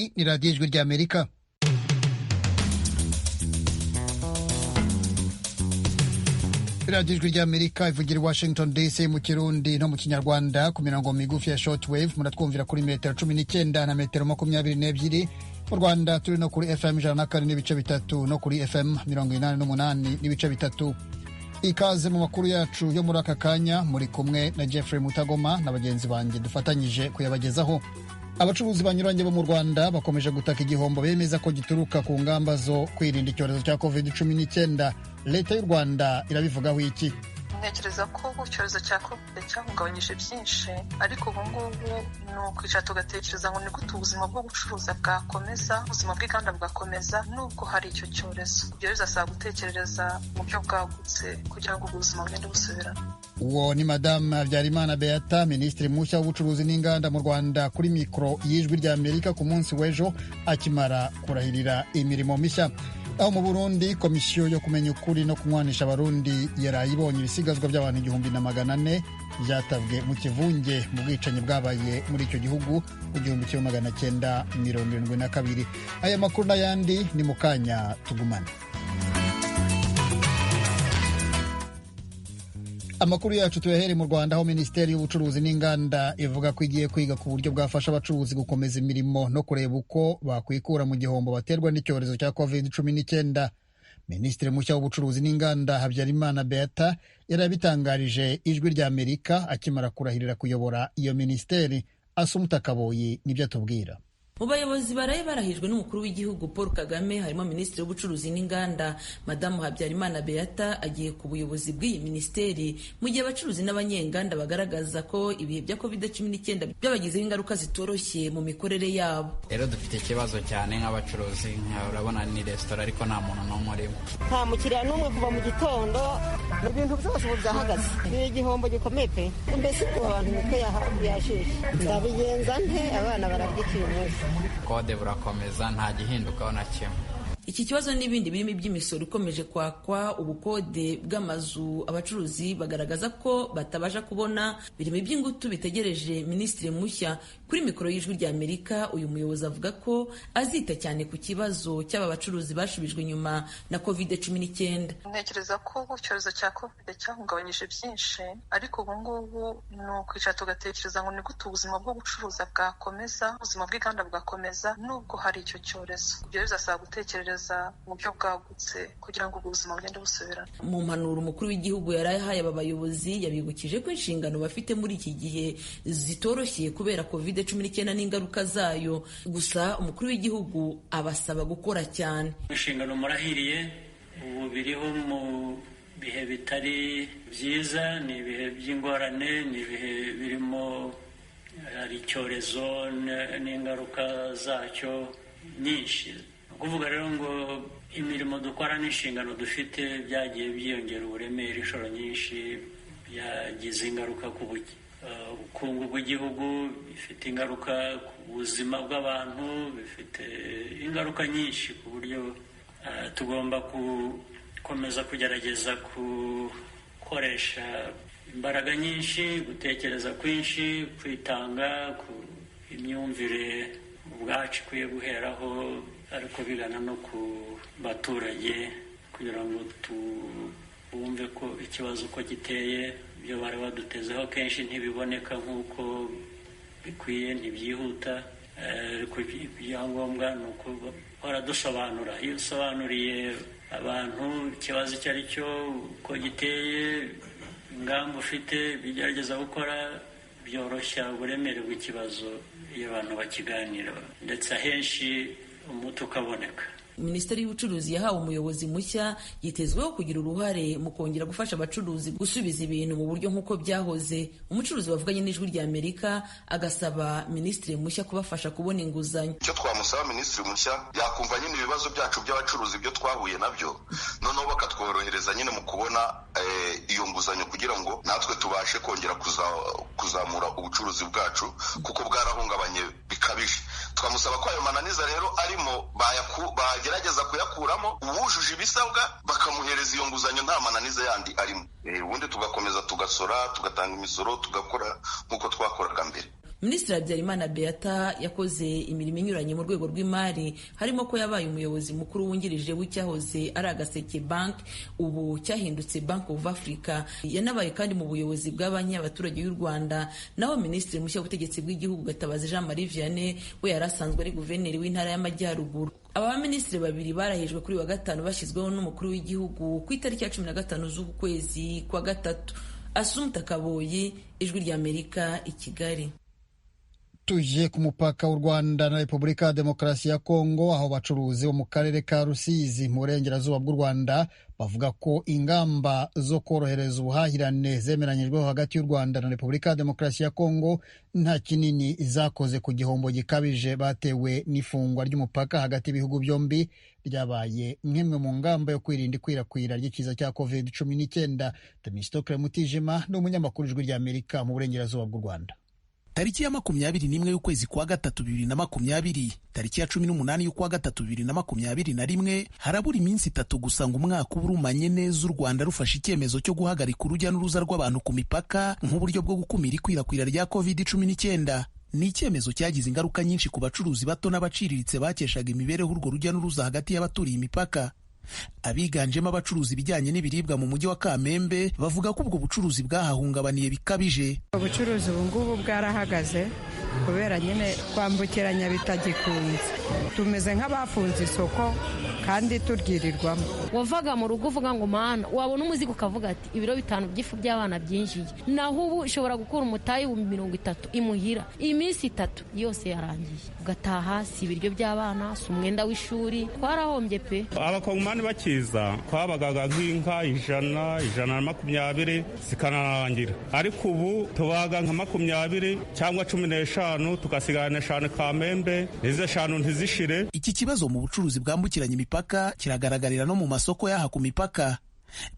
Iyi ni radiyo ijwi ry'Amerika. radiyo ijwi ry'Amerika ivugira i Washington DC mu Kirundi no mu Kinyarwanda ku mirongo migufi ya shortwave. Muratwumvira kuri metero 19 na metero 22. Mu Rwanda turi no kuri FM 104 n'ibice bitatu no kuri FM 88 n'ibice bitatu. Ikaze mu makuru yacu yo muri aka kanya, muri kumwe na Jeffrey Mutagoma na bagenzi banjye dufatanyije kuyabagezaho. Abacuruzi banyuranye bo mu Rwanda bakomeje gutaka igihombo bemeza ko gituruka ku ngamba zo kwirinda icyorezo cya COVID-19. Leta y'u Rwanda irabivugaho iki? Ntekereza ko icyorezo cya COVID cyahungabanyije byinshi, ariko ubu ngubu ni ukwicara tugatekereza ngo ni gute ubuzima bwo gucuruza bwakomeza, ubuzima bw'inganda bwakomeza nubwo hari icyo cyorezo. Ibyo bizasaba gutekereza mu buryo bwagutse kugira ngo ubuzima bugende busubirana. Uwo ni Madame Habyarimana Beata, Minisitiri mushya w'ubucuruzi n'inganda mu Rwanda, kuri mikoro y'Ijwi ry'Amerika ku munsi w'ejo akimara kurahirira imirimo mishya. Aho mu Burundi, komisiyo yo kumenya ukuri no kunywanisha abarundi yaraye ibonye ibisigazwa by'abantu 1,400 byatabwe mu kivunge mu bwicanyi bwabaye muri icyo gihugu mu 1972. Aya makuru n'ayandi ni mu kanya, tugumane. Amakuru yacu tuyahere mu Rwanda, aho Minisiteri y'Ubucuruzi n'Inganda ivuga ko igiye kwiga ku buryo bwafasha abacuruzi gukomeza imirimo no kureba uko bakwikura mu gihombo baterwa n'icyorezo cya COVID-19. Minisitiri mushya w'Ubucuruzi n'Inganda Habyarimana Beata yarabitangarije Ijwi ry'Amerika akimara kurahirira kuyobora iyo minisiteri. Asumta Kaboyi nibyo atubwira. Mu bayobozi baraye barahijwe n'umukuru w'igihugu Paul Kagame harimo Minisitiri w'Ubucuruzi n'Inganda Madamu Habyarimana Beata agiye ku buyobozi bw'iyi minisiteri, mu gihe abacuruzi n'abanyenganda bagaragaza ko ibihe bya COVID-19 byabagizeho ingaruka zitoroshye mu mikorere yabo. Rero dufite ikibazo cyane nk'abacuruzi, urabona ni resitora ariko nta muntu n'umwe urimo, nta mukiriya n'umwe kuva mu gitondo, ibintu byose ubu byahagaze. Ni igihombo gikomeye pe, mbese ku abantu niko yashushe. Ndabigenza nte? Abana barabyikiye umunsi, kode burakomeza, nta gihindukaho na kimwe. Iki kibazo n'ibindi birimo iby'imisoro ikomeje kwakwa, ubukode bw'amazu, abacuruzi bagaragaza ko batabasha kubona, birimo iby'ingutu bitegereje minisitiri mushya. Kuri mikoro y'Ijwi ry'Amerika uyu muyobozi avuga ko azita cyane ku kibazo cy'aba bacuruzi bashubijwe inyuma na COVID-19. Ntekereza ko icyorezo cya COVID cyahungabanyije byinshi, ariko ubu ngubu ni ukwicara tugatekereza ngo ni gute ubuzima bwo gucuruza bwakomeza, ubuzima bw'inganda bwakomeza nubwo hari icyo cyorezo. Ibyo bizasaba gutekereza mu buryo bwagutse kugira ngo ubuzima bugende busubirana. Mu mpanuro umukuru w'igihugu yari ahaye aba bayobozi, yabibukije ko inshingano bafite muri iki gihe zitoroshye kubera COVID-19 n'ingaruka zayo. Gusa umukuru w'igihugu abasaba gukora cyane. Inshingano murahiriye ubu biriho mu bihe bitari byiza, ni ibihe by'ingorane, ni ibihe birimo hari icyorezo n'ingaruka zacyo nyinshi. Kuvuga rero ngo imirimo dukora n'inshingano dufite byagiye byiyongera uburemere inshuro nyinshi, byagize ingaruka ku bukungu bw'igihugu, bifite ingaruka ku buzima bw'abantu, bifite ingaruka nyinshi ku buryo tugomba gukomeza kugerageza gukoresha imbaraga nyinshi, gutekereza kwinshi, kwitanga, ku imyumvire ubwacu ikwiye guheraho, ariko bigana no ku baturage kugira ngo bumve ko ikibazo uko giteye, ibyo bari badutezeho kenshi ntibiboneka nk'uko bikwiye, ntibyihuta, ariko ibyangombwa ni uko baradusobanura. Iyo usobanuriye abantu ikibazo icyo ari cyo, uko giteye, ingamba ufite, bigerageza gukora, byoroshya uburemere bw'ikibazo iyo abantu bakiganira, ndetse ahenshi umuti ukaboneka. Minisiteri y'Ubucuruzi yahawe umuyobozi mushya, yitezweho kugira uruhare mu kongera gufasha abacuruzi gusubiza ibintu mu buryo nk'uko byahoze. Umucuruzi wavuganye n'Ijwi ry'Amerika agasaba minisitiri mushya kubafasha kubona inguzanyo. Icyo twamusaba minisitiri mushya, yakumva nyine ibibazo byacu by'abacuruzi byo twahuye nabyo, noneho bakatworohereza nyine mu kubona iyo nguzanyo kugira ngo natwe tubashe kongera kuzamura ubucuruzi bwacu kuko bwarahungabanye bikabije. Twamusaba ko ayo mananiza rero arimo bagerageza kuyakuramo, uwujuje ibisabwa bakamuhereza iyo nguzanyo nta mananiza yandi arimo, ubundi tugakomeza tugasora, tugatanga imisoro, tugakora nk'uko twakoraga mbere. Minisitiri Habyarimana Beata yakoze imirimo inyuranye mu rwego rw'imari, harimo ko yabaye umuyobozi mukuru wungirije w'icyahoze ari Agaseke Bank, ubu cyahindutse Bank of Africa. Yanabaye kandi mu buyobozi bwa banki y'abaturage y'u Rwanda. Naho Minisitiri mushya w'ubutegetsi bw'igihugu Gatabazi Jean Marie Vianney we yari asanzwe ari guverineri w'intara y'Amajyaruguru. Aba baminisitiri babiri barahejwe kuri wa gatanu bashyizweho n'umukuru w'igihugu ku itariki ya 15 z'uku kwezi kwa gatatu. Assumpta Kaboyi, Ijwi ry'Amerika, i Kigali. Tuje ku mupaka w'u Rwanda na Repubulika ya Demokarasi ya Kongo, aho abacuruzi bo mu karere ka Rusizi mu burengerazuba bw'u Rwanda bavuga ko ingamba zo korohereza ubuhahirane zemeranyijweho hagati y'u Rwanda na Repubulika ya Demokarasi ya Kongo nta kinini zakoze ku gihombo gikabije batewe n'ifungwa ry'umupaka hagati y'ibihugu byombi ryabaye nk'imwe mu ngamba yo kwirinda ikwirakwira ry'ikiza cya COVID-19. Temistokle Mutijima ni umunyamakuru w'Ijwi ry'Amerika mu burengerazuba bw'u Rwanda. Tariki ya 21 y'ukwezi kwa gatatu 2020, tariki ya 18 y'ukwa gatatu 2021, harabura iminsi 3 gusa ngo umwaka urumanye neza u Rwanda rufashe icyemezo cyo guhagarika urujya n'uruza rw'abantu ku mipaka nk'uburyo bwo gukumira ikwirakwira rya COVID-19. Ni icyemezo cyagize ingaruka nyinshi ku bacuruzi bato n'abaciriritse bakeshaga imibereho urwo rujya n'uruza hagati y'abaturiye imipaka. Abiganjemo abacuruzi bijyanye n'ibiribwa mu mujyi wa Kamembe bavuga ko ubwo bucuruzi bwahahungabaniye bikabije. Ubucuruzi ubu ngubu bwarahagaze kubera nyine kwambukiranya bitagikunze. Tumeze nk'abafunze isoko kandi turyirirwamo. Wavaga mu rugo uvuga ngo mana wabona umuzigo ukavuga ati ibiro 5 by'ifu by'abana byinjiye. Naho ubu ushobora gukura umutayi wa 30 imuhira. Iminsi 3 yose yarangiye. Ugataha si ibiryo by'abana, si umwenda w'ishuri. Twarahombye pe. Abakongomani bakiza twabagaga nk'inka 120 zikanarangira, ariko ubu tubaga nka 20 cyangwa 15 tugasigana 5 Kamembe, izo 5 ntizishire. Iki kibazo mu bucuruzi bwambukiranya imipaka kiragaragarira no mu masoko yaha ku mipaka.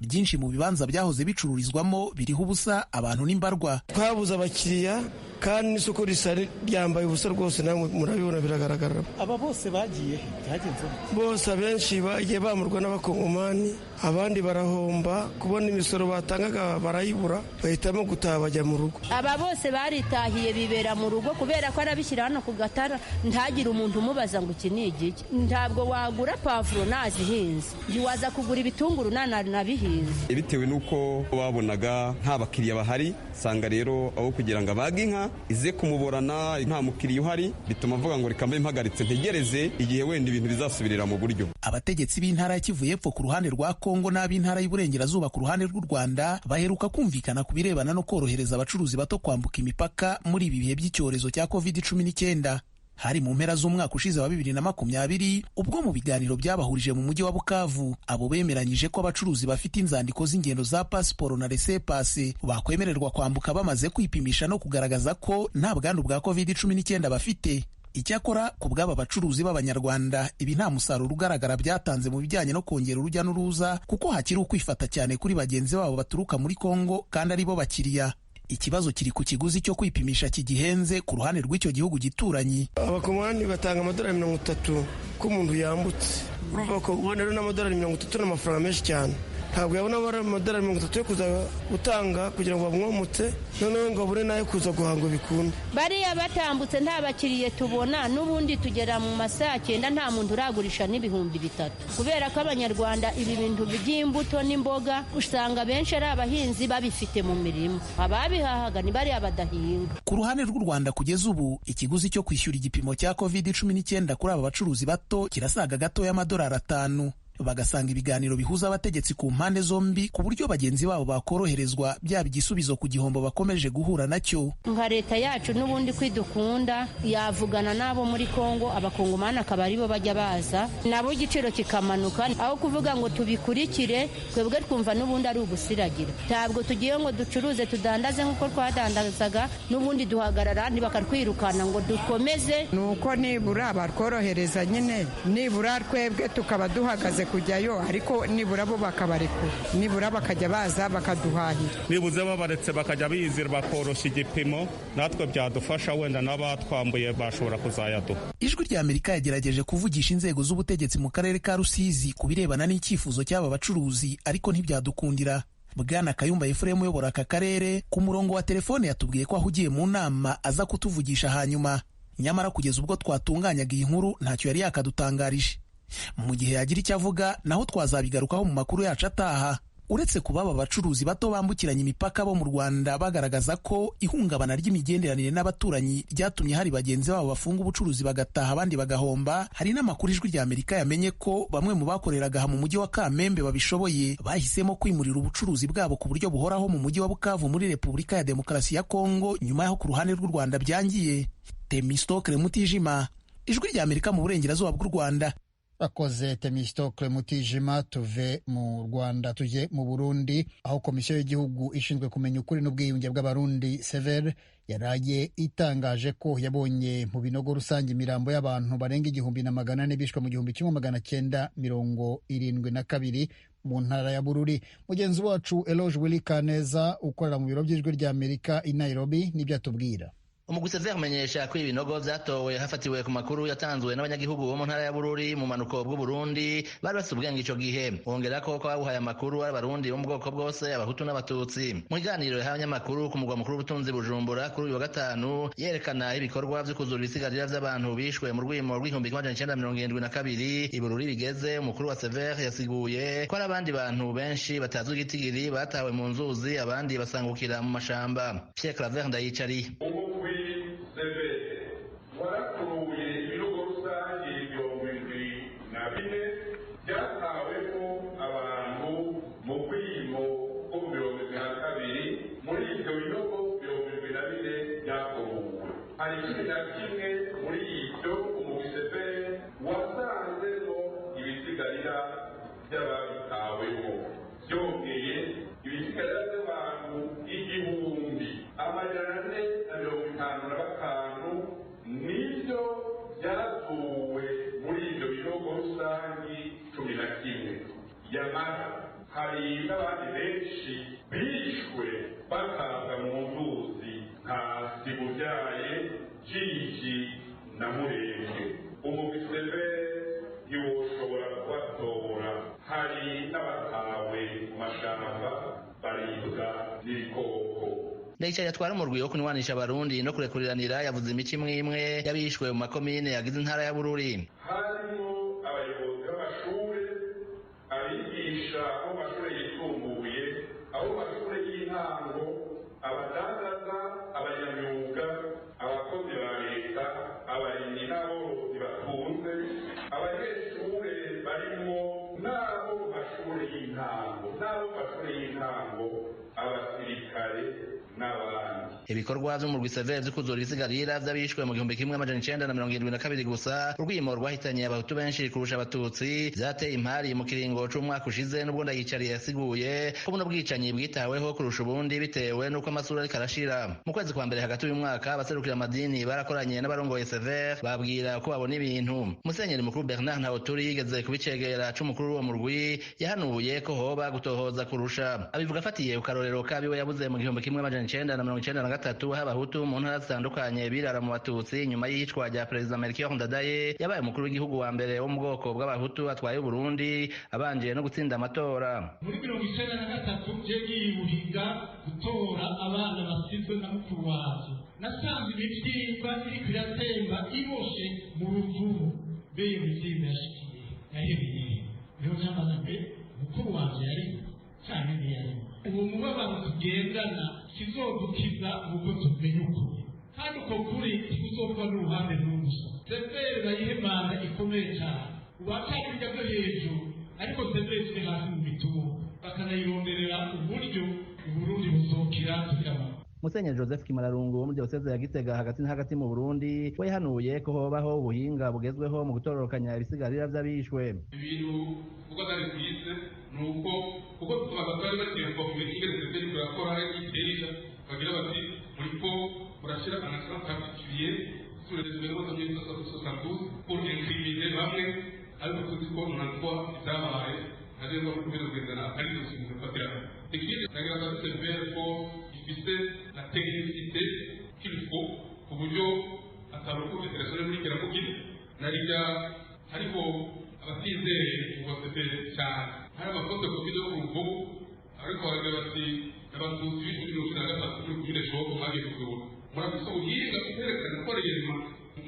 Byinshi mu bibanza byahoze bicururizwamo biriho ubusa, abantu n'imbarwa. Twabuze abakiriya kandi n'isoko risa ryambaye ubusa rwose, namwe murabibona biragaragara. Aba bose bagiye byagenze bose, abenshi bagiye bamurwa n'abakongomani, abandi barahomba kubona imisoro batangaga barayibura, bahitamo gutaha bajya mu rugo. Aba bose baritahiye bibera mu rugo kubera ko arabishyira hano ku gatara, ntagire umuntu umubaza ngo iki ni igiki. Ntabwo wagura pavuro nazihinze, ntiwaza kugura ibitunguru nabihinze. Bitewe n'uko babonaga nta bakiriya bahari, sanga rero aho kugira ngo abage inka ize kumuborana nta mukiriya uhari, bituma avuga ngo reka mbe mpagaritse ntegereze igihe wenda ibintu bizasubirira mu buryo. Abategetsi b'intara ya Kivu y'Epfo ku ruhande rwa Kongo n'ab'intara y'Iburengerazuba ku ruhande rw'u Rwanda baheruka kumvikana ku birebana no korohereza abacuruzi bato kwambuka imipaka muri ibi bihe by'icyorezo cya COVID-19. Hari mu mpera z'umwaka ushize wa 2020 ubwo mu biganiro byabahurije mu mujyi wa Bukavu abo bemeranyije ko abacuruzi bafite inzandiko z'ingendo za pasiporo na laissez-passer bakwemererwa kwambuka bamaze kwipimisha no kugaragaza ko nta bwandu bwa COVID-19 bafite. Icyakora ku bw'aba bacuruzi b'Abanyarwanda ibi nta musaruro ugaragara byatanze mu bijyanye no kongera urujya n'uruza, kuko hakiri ukwifata cyane kuri bagenzi babo baturuka muri Kongo kandi ari bo bakiriya. Ikibazo kiri ku kiguzi cyo kwipimisha kigihenze ku ruhande rw'icyo gihugu gituranyi. Abakongomani batanga amadolari 30 ko umuntu yambutse. Urumva ko rero n'amadolari 30 n'amafaranga menshi cyane. Ntabwo yabona amadolari 30 yo kuza gutanga kugira ngo bamwomutse, noneho ngo abure nayo kuza guhanga bikunda. Bariya batambutse nta bakiriye tubona, n'ubundi tugera mu masaha 9 nta muntu uragurisha n'ibihumbi 3, kubera ko Abanyarwanda ibi bintu by'imbuto n'imboga usanga benshi ari abahinzi babifite mu mirimo, ababihahaga ni bariya badahinga. Ku ruhande rw'u Rwanda kugeza ubu ikiguzi cyo kwishyura igipimo cya COVID-19 kuri aba bacuruzi bato kirasaga gato y'amadolari 5. Bagasanga ibiganiro bihuza abategetsi ku mpande zombi ku buryo bagenzi babo bakoroherezwa byaba igisubizo ku gihombo bakomeje guhura nacyo. Nka leta yacu n'ubundi kwidukunda yavugana nabo muri Kongo, abakongomani akaba aribo bajya baza nabo igiciro kikamanuka, aho kuvuga ngo tubikurikire twebwe twumva n'ubundi ari ugusiragira. Ntabwo tugiye ngo ducuruze tudandaze nk'uko twadandazaga, n'ubundi duhagarara ntibakatwirukana ngo dukomeze. Nuko nibura barkorohereza nyine, nibura twebwe tukaba duhagaze kujyayo, ariko nibura bo bakabarekura, nibura bakajya baza bakaduhahira. Nibuze babaretse bakajya bizira bakoroshya igipimo, natwe byadufasha, wenda n'abatwambuye bashobora kuzayaduha. Ijwi ry'Amerika yagerageje kuvugisha inzego z'ubutegetsi mu karere ka Rusizi ku birebana n'icyifuzo cy'aba bacuruzi, ariko ntibyadukundira. Bwana Kayumba Efuremu uyobora aka karere ku murongo wa telefone yatubwiye ko ahugiye mu nama aza kutuvugisha hanyuma, nyamara kugeza ubwo twatunganyaga iyi nkuru ntacyo yari yakadutangarije. Mu gihe yagira icyo avuga naho twazabigarukaho mu makuru yacu ataha. Uretse kuba aba bacuruzi bato bambukiranya imipaka bo mu Rwanda bagaragaza ko ihungabana ry'imigenderanire n'abaturanyi ryatumye hari bagenzi babo bafunga ubucuruzi bagataha abandi bagahomba, hari n'amakuru Ijwi ry'Amerika yamenye ko bamwe mu bakoreraga aha mu mujyi wa Kamembe babishoboye bahisemo kwimurira ubucuruzi bwabo ku buryo buhoraho mu mujyi wa Bukavu muri Repubulika ya Demokarasi ya Kongo nyuma y'aho ku ruhande rw'u Rwanda byangiye. Temistokle Mutijima, Ijwi ry'Amerika mu burengerazuba bw'u Rwanda. Akoze Temistokle Mutijima. Tuve mu Rwanda tujye mu Burundi, aho komisiyo y'igihugu ishinzwe kumenya ukuri n'ubwiyunge bw'abarundi Sever yaraye itangaje ko yabonye mu binogo rusange imirambo y'abantu barenga 1,400 bishwe mu 1972 mu ntara ya Bururi. Mugenzi wacu Eloge Willy Kaneza ukorera mu biro by'Ijwi ry'Amerika i Nairobi nibyo atubwira. Umugwi Sever umenyesha ko ibinogo vyatowe hafatiwe ku makuru yatanzwe n'abanyagihugu bo mu ntara ya Bururi mu manuko bw'u Burundi bari bafite ubwenge ico gihe. Wongera ko babuhaye amakuru ari abarundi bo mu bwoko bwose, abahutu n'abatutsi. Mu kiganiro y'abanyamakuru ku mugwa mukuru w'ubutunzi Bujumbura kuri uyu wa gatanu, yerekana ibikorwa vyo kuzura ibisigarira vy'abantu bishwe mu rwimo rw'1972 i Bururi bigeze. Umukuru wa Sever yasiguye ko ari abandi bantu benshi batazwi igitigiri batawe mu nzuzi, abandi basangukira mu mashamba. Pierre Claver Ndayicari hari n'abandi benshi bishwe bakaza mu nzuzi nka Sibuvyaye, Jiji na Murenge. Umugwi Sever ntiwoshobora kubatora. Hari n'abatawe mu mashamba baribwa n'ibikoko. Ndayicari yatwara umurwi wo kunywanisha abarundi no kurekuriranira yavuze imico imwe imwe y'abishwe mu makomine yagize intara ya Bururi. Harimo abayobozi b'amashure, abigisha bo mu mashure yisumbuye, abo mu mashure y'intango, abadandaza, abanyamyuga, abakozi ba leta, abarimyi n'aborozi batunze, abanyeshure barimo n'abo mu mashure y'intango, abasirikare n'abandi. Ibikorwa vy'umurwi Sever vyo kuzura ibisigarira vy'abishwe mu 1972 gusa, urwimo rwahitanye abahutu benshi kurusha abatutsi, vyateye impari mu kiringo c'umwaka ushize, n'ubwo Ndayicari yasiguye ko buno bwicanyi bwitaweho kurusha ubundi bitewe n'uko amasura ariko arashira. Mu kwezi kwa mbere hagati y'uyu mwaka, abaserukira amadini barakoranye n'abarongoye Sever babwira ko babona ibintu. Musenyeri mukuru Bernard Ntawoturi yigeze kubicegera c'umukuru w'uwo murwi, yahanuye ko hoba gutohoza kurusha. Abivuga afatiye ku karorero kabiwe yabuze mu 1993 h'abahutu mu ntara zitandukanye birara mu batutsi nyuma y'iyicwa rya Perezida Melchior Ndadaye yabaye umukuru w'igihugu wa mbere wo mu bwoko bw'abahutu atwaye Burundi abanje no gutsinda amatora. Muri 1993 je gibuhiga gutora abana basizwe na mukuru wacu, nasanze imivyimba iriko iratemba iboshe mu ruvubu. Beye imivyimba yashikiye yahebeye niho namaze mbe mukuru wanje yari cyane ntiyari. Uwo mubabaro tugendana kizodukiza ubwo tumenye ukuri, kandi uko kuri kuzova n'uruhande n'ubusa. Sever bayihemana ikomeye cyane, ubacakirya byo hejuru, ariko Sever ziri hasi mu bitugu bakanayironderera uburyo Uburundi buzokira tukirama. Musenyeri Joseph Kimararungu wo mu diocese ya Gitega hagati na hagati mu Burundi we yahanuye ko hobaho ubuhinga bugezweho mu gutororokanya ibisigarira vy'abishwe. Ibintu uko atari kwise nuko kuko twari bagiye kuvuga ingene Sever yakora iterisha bagira bati muriko murashira un particulier sur les événements de 1972 pour incriminer bamwe, ariko tuzi ko nanitwa izabaye agenda ku rwego rw'indana ari gusimuza fatira ikindi nagira Sever ko ifite la technicité qu'il faut ku buryo ataruko interesse muri kiramugire narija ariko abatizeye ngo Sever cyane hari amafoto ku video ku rubuga ariko baragira bati abatutsi b'ishuri 13 kuri komine Shoko bagiye kuzura muragusa uyiga kwerekana ko rema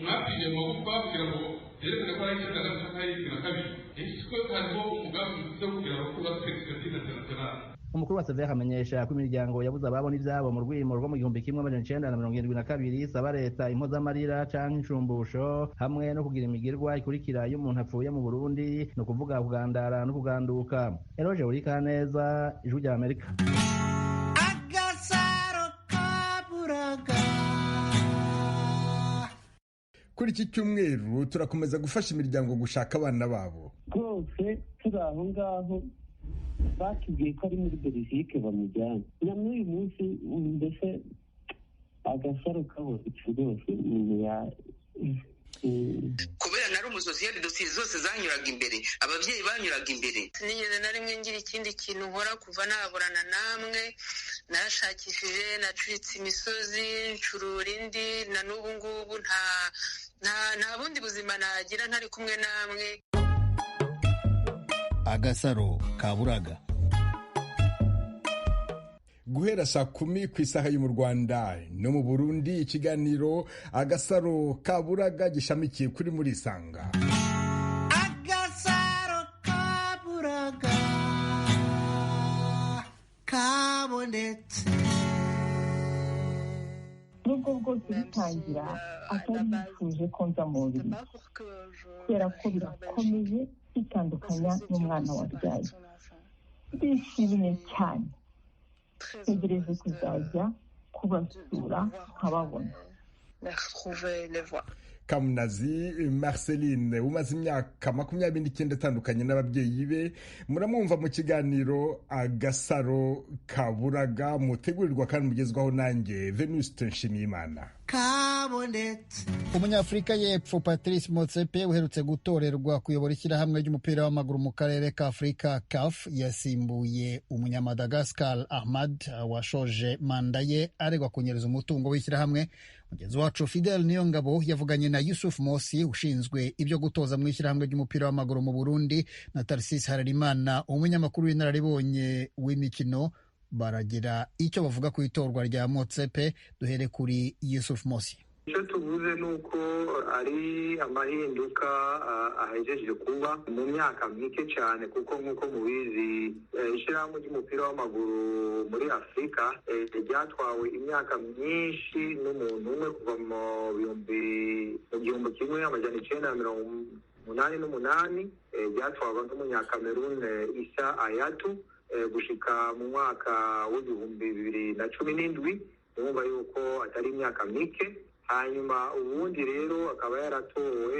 mwapije mu magufa kugira ngo yerekane ko ari icyenda gatatu na kabiri isiko hariho umugambi wo kugira ngo kuba perspective international. Umukuru wa Severe amenyesha ko imiryango yabuze ababo n'ivyabo mu rwimo rwo mu 1972 saba leta impozamarira canke inshumbusho hamwe no kugira imigirwa ikurikira iyo umuntu apfuye mu Burundi no kuvuga kugandara no kuganduka. Eroje urika neza ijwi rya Amerika. Agasaro kaburaga. Kuri iki cyumweru turakomeza gufasha imiryango gushaka abana babo. Rwose turi aho ngaho batubwiye ko ari muri Belgique bamujyana na n'uyu munsi mbese agasaro kabonetse rwose kubera nari umusosiyete dosiye zose zanyuraga imbere ababyeyi banyuraga imbere sinigeze na rimwe ngira ikindi kintu nkora kuva naburana namwe narashakishije nacuritse imisozi ncurura indi na n'ubu ngubu nta bundi buzima nagira ntari kumwe namwe. Agasaro kaburaga. Guhera saa 10 ku isaha yo mu Rwanda no mu Burundi ikiganiro Agasaro kaburaga gishamikiye kuri muri Sanga. Agasaro kaburaga kabonetse. Nubwo bwose bitangira atari yifuje ko nza mu buriri kubera ko birakomeye bitandukanya n'umwana wabyaye. Ndishimye cyane ntegereje kuzajya kubasura nkababona. Kamunazi Marceline umaze imyaka 29 atandukanye n'ababyeyi be muramwumva mu kiganiro Agasaro kaburaga mutegurirwa kandi mugezwaho nanjye Venuste Nshimiyimana. Umunyafurika y'Epfo Patrice Motsepe uherutse gutorerwa kuyobora ishyirahamwe ry'umupira w'amaguru mu karere ka Afurika CAF yasimbuye umunyamadagascar Ahmad washoje manda ye aregwa kunyereza umutungo w'ishyirahamwe. Mugenzi wacu Fidel Niyongabo yavuganye na Yusuf Mosi ushinzwe ibyo gutoza mu ishyirahamwe ry'umupira w'amaguru mu Burundi na Tarsis Hararimana umunyamakuru w'inararibonye w'imikino. Baragira icyo bavuga ku itorwa rya Motsepe. Duhere kuri Yusuf Mosi. icyo tuvuze ni uko ari amahinduka ahejeje kuba mu myaka mike cyane kuko nk'uko mubizi ishyirahamwe ry'umupira w'amaguru muri Afurika ryatwawe imyaka myinshi n'umuntu umwe kuva mu 1988 ryatwawe n'umunyakamerun Issa Hayatou gushika mu mwaka w'2017 urumva yuko atari imyaka mike. Hanyuma ubundi rero akaba yaratowe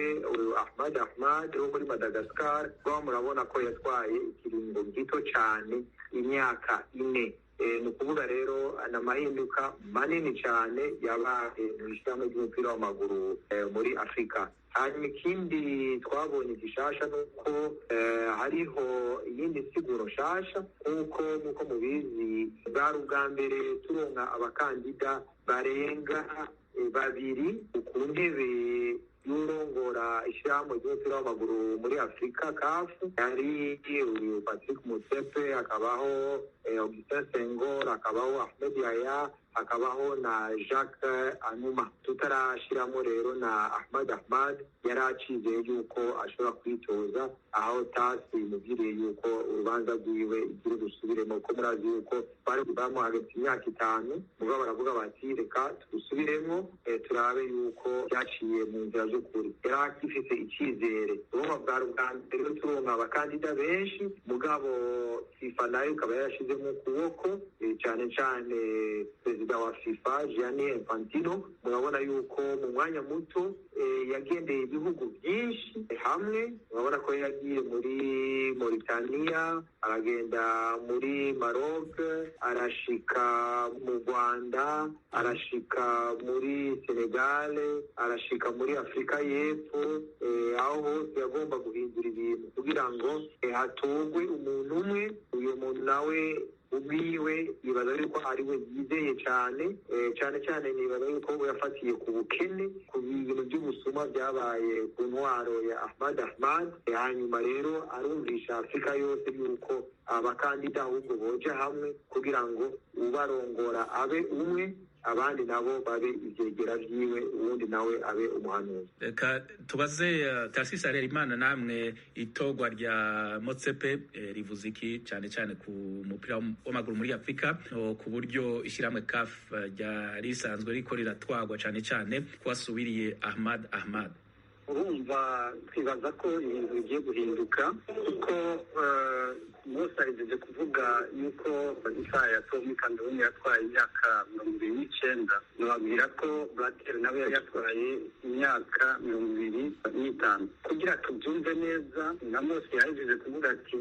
Ahmad wo muri Madagascar rwa murabona ko yatwaye ikiringo gito cyane imyaka 4. Ni ukuvuga rero n'amahinduka manini cyane yabaye mu ishyirahamwe ry'umupira w'amaguru muri Afurika. Hanyuma ikindi twabonye gishasha nuko hariho iyindi siguro nshasha nk'uko mubizi bwari ubwa mbere turonka abakandida barenga 2 ku ntebe y'urongora ishyirahamwe ry'umupira w'amaguru muri Afurika CAF. Hari Patrick Motsepe, hakabaho Augustin Senghor, hakabaho Ahmed Yaya, hakabaho na Jacques Anuma. Tutarashiramo rero na Ahmad yari acize yuko ashobora kwitoza aho tasi mubwiriye yuko urubanza rwiwe igiye gusubiremo ko murazi yuko bari bamuhagaritse imyaka 5 mugabo baravuga bati reka tugusubiremo turabe yuko byaciye mu nzira z'ukuri. Yari akifite icyizere urumva bwari ubwa mbere turonka abakandida benshi mugabo FIFA nayo ikaba yarashizemo ukuboko cyane cyane perezida wa FIFA Gianni Infantino. Murabona yuko mu mwanya muto yagendeye ibihugu byinshi hamwe. Murabona ko yagiye muri Mauritania, aragenda muri Maroc, arashika mu Rwanda, arashika muri Senegal, arashika muri Afurika y'Epfo. Aho hose yagomba guhindura ibintu kugira ngo hatogwe umuntu umwe. Uyu muntu nawe ubwiwe yibaza yuko ari we yizeye cyane cyane nibaza yuko yafatiye ku bukene, ku bintu by'ubusuma byabaye ku ntwaro ya Ahmad hanyuma rero arumvisha Afurika yose yuko abakandida ahubwo boje hamwe kugira ngo ubarongora abe umwe abandi nabo babe ivyegera vyiwe uwundi nawe abe umuhanuzi. Reka tubaze Tarcisse Harerimana, namwe itogwa rya Motsepe rivuze iki cyane cyane ku mupira w'amaguru muri Afurika, ku buryo ishyirahamwe CAF ryari risanzwe riko riratwagwa cyane cyane kwasubiriye Ahmad? Urumva twibaza ko ibintu bigiye guhinduka kuko Mose ahejeje kuvuga yuko isaha yatomwe Cameroon yatwaye imyaka 29, nababwira ko Blatter nawe yari yatwaye imyaka 25. Kugira tubyumve neza, na Mose yahejeje kuvuga ati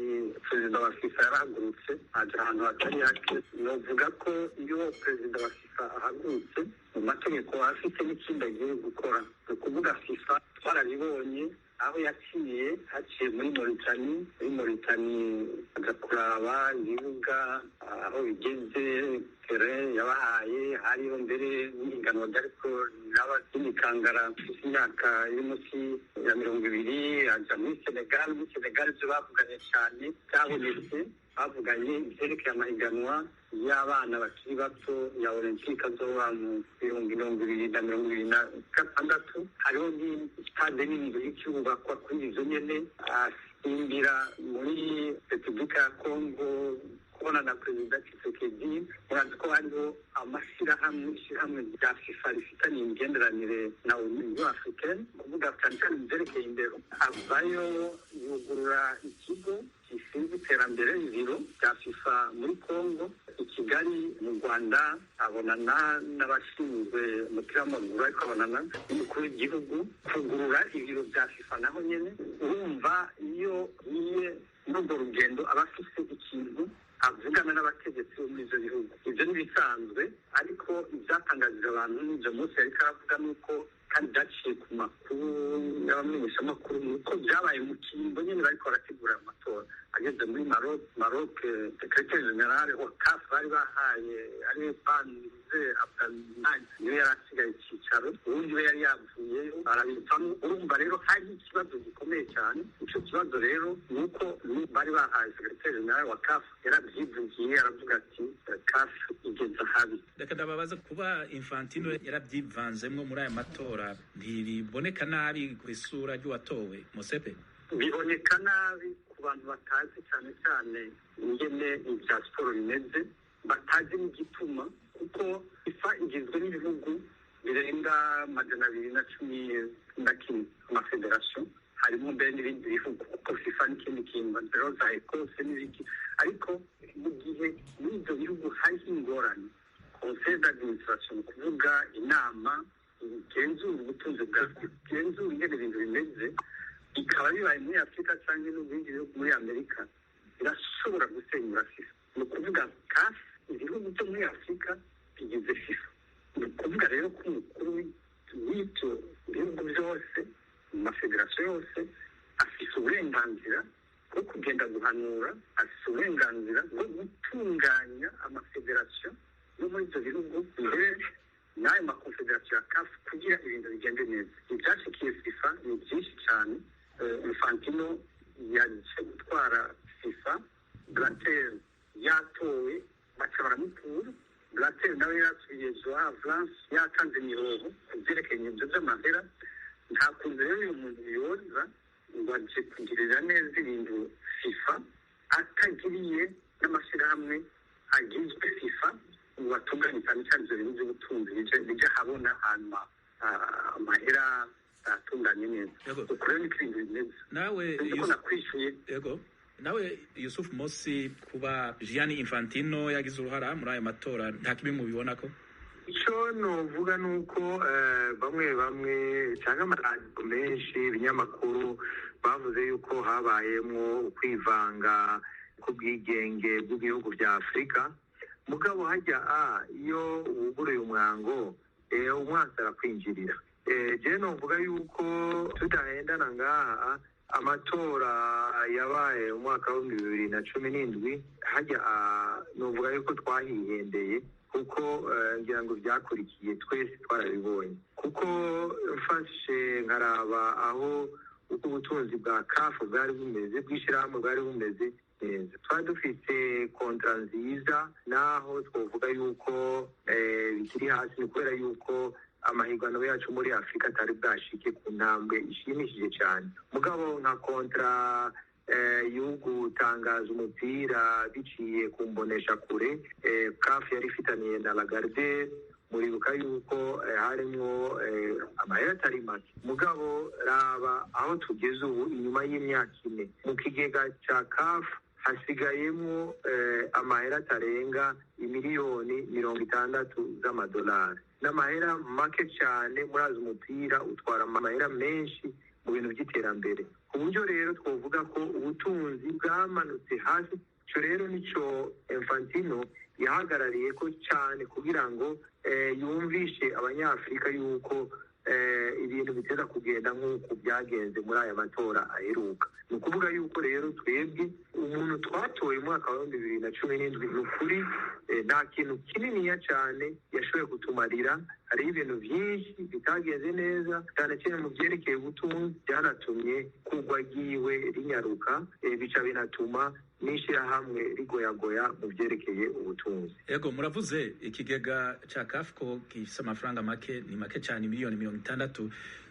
perezida wa FIFA yarahagurutse aja ahantu hatari hake. Novuga ko iyo perezida wa FIFA ahagurutse mu mategeko afite n'ikindi agiye gukora, ni ukuvuga FIFA twarabibonye aho haciye muri Mauritanie aza kuraba ibibuga aho bigeze, tere yabahaye, hariho mbere n'ihiganwa ryariko riraba ry'imikangara imyaka iri munsi ya 20, aja muri Senegal byo bavuganye cyane, cyabonetse bavuganye ivyerekeye amahiganwa y'abana bakiri bato ya Olympique azoba mu 2026. Hariho n'itade nini y'ikibubakwa kuri izo nyene, asimbira muri Repubulika ya Congo kubona na Perezida Tshisekedi. Murazi ko hariho ishyirahamwe rya FIFA rifitanye imigenderanire na Union Africaine, kuvuga cyane cyane ivyerekeye indero. Avayo yugurura ikigo gishinzwe iterambere ibiro bya FIFA muri Congo, i Kigali mu Rwanda, abonana n'abashinzwe umupira w'amaguru, ariko abonana n'umukuru w'igihugu kugurura ibiro bya FIFA naho nyene. Urumva iyo yiye n'urwo rugendo aba afise ikintu avugana n'abategetsi bo muri ivyo bihugu. Ivyo ntibisanzwe, ariko ivyatangajije abantu n'ivyo Mose yariko aravuga nuko kandi byaciye ku makuru y'abamenyeshamakuru, nuko byabaye mu kimbo nyene bariko barategura amatora. Ageze muri Maroc, secrétaire général wa CAF bari bahaye ari Banze Abdallah niwe yarasigaye icicaro, ubundi we yari yavuyeyo arabivamo. Urumva rero hari ikibazo gikomeye cyane. Ico kibazo rero nuko bari bahaye secrétaire général wa CAF yarabyivugiye, aravuga ati CAF igeze habi. Reka ndababaza, kuba Infantino yarabyivanzemwo muri aya matora, ntibiboneka nabi ku isura ry'uwatowe Motsepe? Biboneka nabi ku bantu batazi cyane cyane ingene ibya siporo bimeze, batazi n'igituma, kuko FIFA igizwe n'ibihugu birenga 211 amafederasiyo, harimo mbere n'ibindi bihugu kuko FIFA n'ikindi kintu mbero za Ekose n'ibiki. Ariko mu gihe muri ibyo bihugu hariho ingorane, conseil d'administration, kuvuga inama igenzura ubutunzi bwabyo, igenzura ingene ibintu bimeze, bikaba bibaye muri Afurika cyangwa no mu bindi bihugu muri Amerika, birashobora gusenyura FIFA. Ni ukuvuga CAF, ibihugu byo muri Afurika bigize FIFA. Ni ukuvuga rero ko umukuru w'ibyo bihugu byose mu mafederasiyo yose afise uburenganzira bwo kugenda guhanura, afise uburenganzira bwo gutunganya amafederasiyo yo muri ibyo bihugu mbere n'ayo makonfederasiyo ya CAF kugira ibintu bigende neza. Ibyashikiye FIFA ni byinshi cyane. Infantino yaje gutwara FIFA, Blatter yatowe baca baramutura, Blatter nawe yasubiye Joao France yatanze imihoho ku byerekeye ibyo by'amahera. Nta kuntu rero uyu muntu yoza ngo aje kugirira neza ibintu FIFA atagiriye n'amashyirahamwe agizwe FIFA ngo atunganye cyane cyane ibyo bintu by'ubutunzi bijya habona hanyuma amahera atunganye neza. Ukureba n'iko ibintu bimeze. Nawe Yusuf Mosi, kuba Gianni Infantino yagize uruhara muri aya matora, nta kibi mubibona ko? Icyo novuga ni uko bamwe cyangwa amaradiyo menshi, ibinyamakuru bavuze yuko habayemo ukwivanga k'ubwigenge bw'ibihugu bya Afurika. Mugabo hajya iyo wuguruye umwango umwanzi arakwinjirira. Je novuga yuko tudahendana ngaha, amatora yabaye umwaka wa 2017 hajya novuga yuko twahihendeye, kuko ngira ngo byakurikiye twese twarabibonye kuko mfashe nkaraba aho uko ubutunzi bwa kafu bwari bumeze bw'ishyirahamwe bwari bumeze neza twari dufite kontra nziza naho twavuga yuko bikiri hasi ni kubera yuko amahiganwa yacu muri afurika atari bwashike ku ntambwe ishimishije cyane mugabo nka kontra yo gutangaza umupira biciye ku mbonesha kure kafu yari ifitaniye na Lagardère muribuka yuko harimo amahera atari make mugabo raba aho tugeze ubu inyuma y'imyaka 4 mu kigega cya kafu hasigayemo amahera atarenga imiliyoni 60 z'amadolari n'amahera make cyane murazi umupira utwara amahera menshi mu bintu by'iterambere ku buryo rero twavuga ko ubutunzi bwamanutse hasi cyo rero nico Infantino yahagarariye ko cyane kugira ngo yumvishe abanyafurika yuko ibintu biteza kugenda nk'uko byagenze muri aya matora aheruka ni ukuvuga yuko rero twebwe umuntu twatoye umwaka wa 2017 ni ukuri nta kintu kininiya cyane yashoboye kutumarira hariho ibintu byinshi bitagenze neza cyane cyane mu byerekeye ubutunzi byanatumye kugwa ryiwe rinyaruka bica binatuma n'ishyirahamwe rigoyagoya mu byerekeye ubutunzi. Ego muravuze ikigega cya kafu gifite amafaranga make ni make cyane miliyoni 60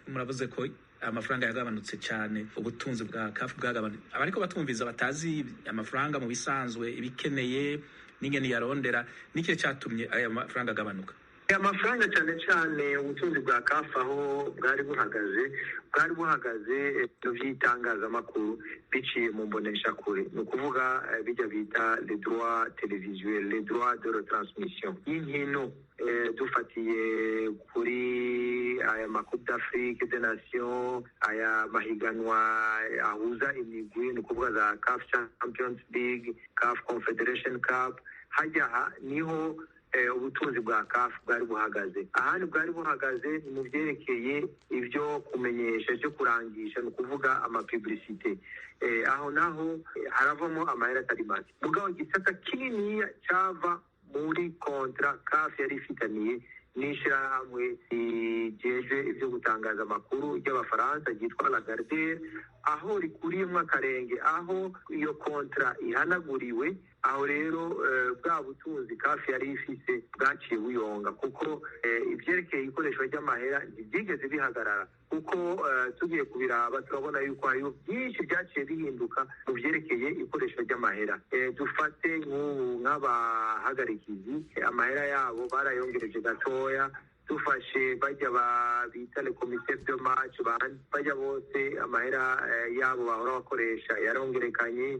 muravuze ko amafaranga yagabanutse cyane ubutunzi bwa kafu bwagabanutse abariko batumviza batazi amafaranga mu bisanzwe ibikeneye n'ingene yarondera nike cyatumye aya mafaranga agabanuka. Amafaranga cyane cyane ubutunzi bwa kafu aho bwari buhagaze no by'itangazamakuru biciye mu mbonesha kure ni ukuvuga bijya bita les droits télévisuels les droits de retransmission y'inkino dufatiye kuri aya makupe d'Afrique des Nations aya mahiganwa ahuza imigwi ni ukuvuga za CAF Champions League CAF Confederation Cup hajya niho ubutunzi bwa kafu bwari buhagaze ahandi bwari buhagaze mu byerekeye ibyo kumenyesha cyo kurangisha ni ukuvuga amapublicité aho naho haravamo amahera atari make mugabo gisata kinini cyava muri kontra kafu yari ifitaniye n'ishyirahamwe rijeje ibyo gutangaza amakuru ry'abafaransa ryitwa Lagardère aho rikuriyemo akarenge aho iyo kontra ihanaguriwe aho rero bwa butunzi kafi yari ifise bwaciye buyonga kuko ibyerekeye ikoreshwa ry'amahera ntibyigeze bihagarara kuko tugiye kubiraba turabona yuko hariho byinshi byaciye bihinduka mu byerekeye ikoreshwa ry'amahera dufate nk'abahagarikizi amahera yabo barayongereje gatoya dufashe bajya bita le comité de match bajya bose amahera yabo bahora bakoresha yarongerekanye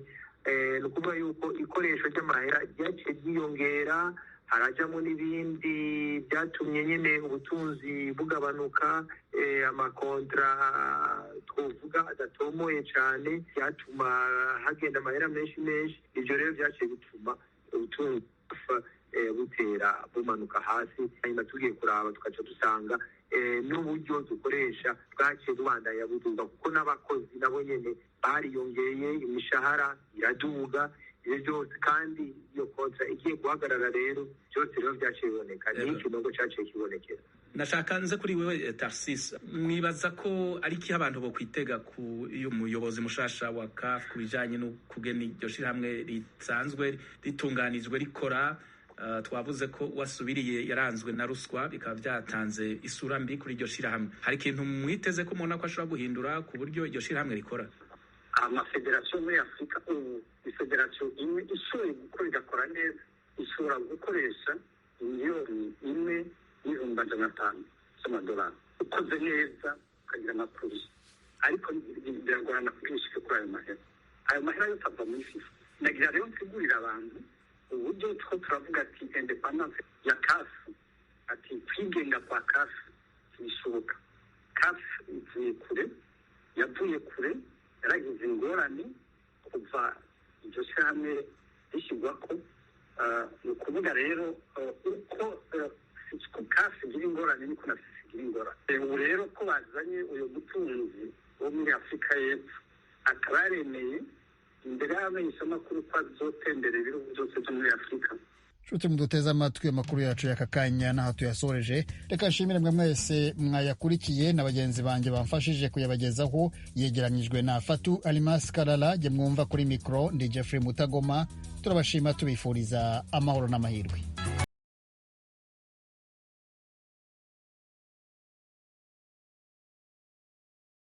ni ukuvuga yuko ikoresho ry'amahera ryaciye ryiyongera harajamo n'ibindi byatumye nyine ubutunzi bugabanuka amakontra twovuga adatomoye cyane byatuma hagenda amahera menshi ibyo rero byaciye bituma ubutunzi butera bumanuka hasi hanyuma tugiye kuraba tugaca dusanga n'uburyo dukoresha bwaciye bubandanya buduga kuko n'abakozi nabo nyene bariyongeye imishahara iraduga ibyo byose kandi iyo kontra igiye guhagarara rero byose rero byaciye biboneka ni ikinogo cyaciye kibonekera. Nashaka nze kuri wewe Tarsis mwibaza ko ari iki abantu bo kwitega ku iyo muyobozi mushasha wa CAF kubijanye no kugena iryo shirahamwe risanzwe ritunganijwe rikora twavuze ko wasubiriye yaranzwe na ruswa bikaba byatanze isura mbi kuri iryo shirahamwe hari ikintu mwiteze ko umuntu ko ashobora guhindura ku buryo iryo shirahamwe rikora amafederasiyo muri Afurika ifederasiyo imwe ishoboye gukora igakora neza ishobora gukoresha miliyoni 1.5 z'amadolari ukoze neza ukagira amakuru ariko biragorana kubishika kuri ayo mahera yose ava muri FIFA nagira rero nsigurira abantu uburyo two turavuga ati independence ya CAF ati kwigenga kwa CAF bishoboka CAF yavuye kure yaragize ingorane kuva iryo shyirahamwe rishyirwako ni ukuvuga rero uko CAF igira ingorane niko na FIFA igira ingorane ubu rero ko bazanye uyu mutunzi wo muri Afurika y'Epfo akaba yaremeye imbere y'abamenyeshamakuru ko azotembera ibihugu byose byo muri Afurika nshuti muduteze amatwi amakuru yacu y'aka kanya n'aho tuyasoreje. Reka nshimire mwe mwese mwayakurikiye na bagenzi banjye bamfashije kuyabagezaho. Yegeranyijwe na Fatu Alimas Karara, jye mwumva kuri mikoro ndi Jeffrey Mutagoma. Turabashima tubifuriza amahoro n'amahirwe.